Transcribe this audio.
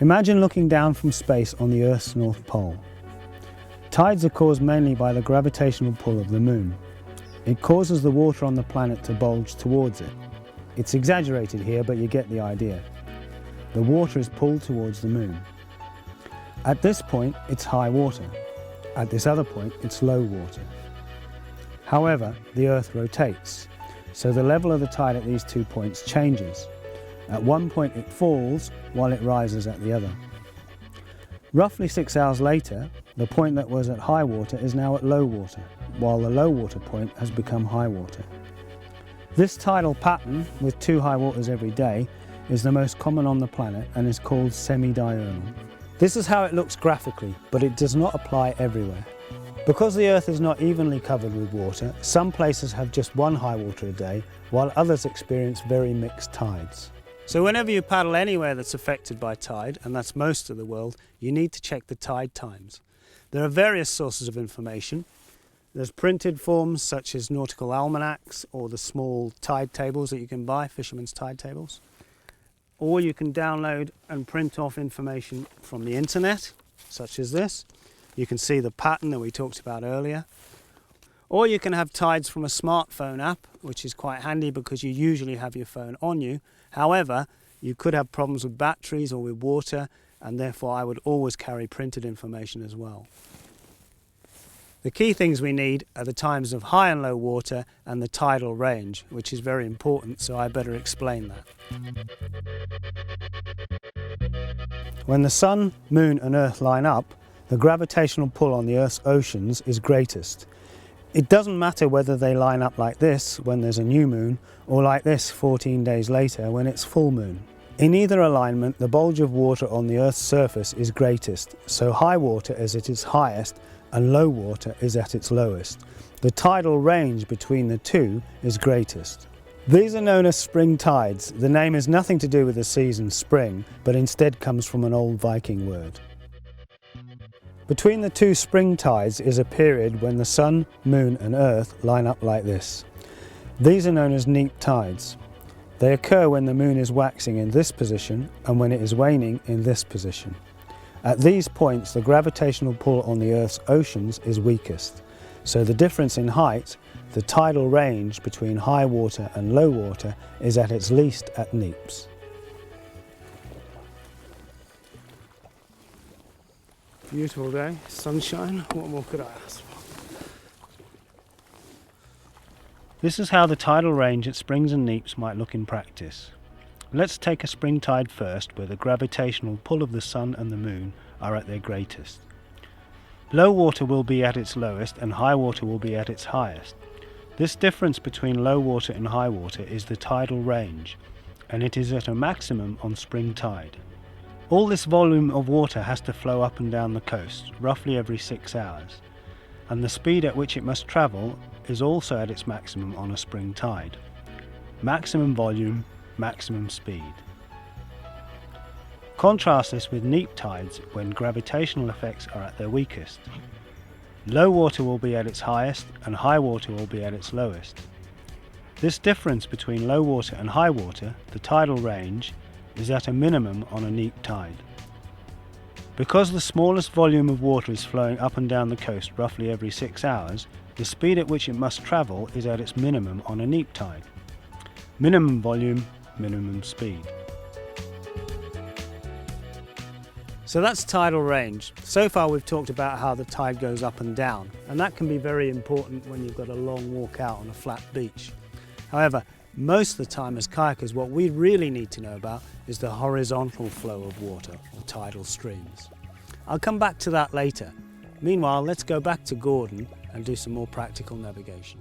Imagine looking down from space on the Earth's North Pole. Tides are caused mainly by the gravitational pull of the Moon. It causes the water on the planet to bulge towards it. It's exaggerated here, but you get the idea. The water is pulled towards the Moon. At this point, it's high water. At this other point, it's low water. However, the Earth rotates, so the level of the tide at these 2 points changes. At one point it falls, while it rises at the other. Roughly 6 hours later, the point that was at high water is now at low water, while the low water point has become high water. This tidal pattern, with 2 high waters every day, is the most common on the planet and is called semi-diurnal. This is how it looks graphically, but it does not apply everywhere. Because the Earth is not evenly covered with water, some places have just 1 high water a day, while others experience very mixed tides. So whenever you paddle anywhere that's affected by tide, and that's most of the world, you need to check the tide times. There are various sources of information. There's printed forms such as nautical almanacs or the small tide tables that you can buy, fishermen's tide tables. Or you can download and print off information from the internet, such as this. You can see the pattern that we talked about earlier. Or you can have tides from a smartphone app, which is quite handy because you usually have your phone on you. However, you could have problems with batteries or with water, and therefore I would always carry printed information as well. The key things we need are the times of high and low water and the tidal range, which is very important, so I better explain that. When the Sun, Moon and Earth line up, the gravitational pull on the Earth's oceans is greatest. It doesn't matter whether they line up like this when there's a new moon, or like this 14 days later when it's full moon. In either alignment, the bulge of water on the Earth's surface is greatest, so high water is at its highest and low water is at its lowest. The tidal range between the two is greatest. These are known as spring tides. The name has nothing to do with the season spring, but instead comes from an old Viking word. Between the 2 spring tides is a period when the Sun, Moon and Earth line up like this. These are known as neap tides. They occur when the Moon is waxing in this position and when it is waning in this position. At these points, the gravitational pull on the Earth's oceans is weakest, so the difference in height, the tidal range between high water and low water, is at its least at neaps. Beautiful day, sunshine, what more could I ask for? This is how the tidal range at springs and neaps might look in practice. Let's take a spring tide first, where the gravitational pull of the Sun and the Moon are at their greatest. Low water will be at its lowest and high water will be at its highest. This difference between low water and high water is the tidal range, and it is at a maximum on spring tide. All this volume of water has to flow up and down the coast, roughly every 6 hours, and the speed at which it must travel is also at its maximum on a spring tide. Maximum volume, maximum speed. Contrast this with neap tides when gravitational effects are at their weakest. Low water will be at its highest and high water will be at its lowest. This difference between low water and high water, the tidal range, is at a minimum on a neap tide. Because the smallest volume of water is flowing up and down the coast roughly every 6 hours, the speed at which it must travel is at its minimum on a neap tide. Minimum volume, minimum speed. So that's tidal range. So far we've talked about how the tide goes up and down, and that can be very important when you've got a long walk out on a flat beach. However, most of the time as kayakers, what we really need to know about is the horizontal flow of water, or tidal streams. I'll come back to that later. Meanwhile, let's go back to Gordon and do some more practical navigation.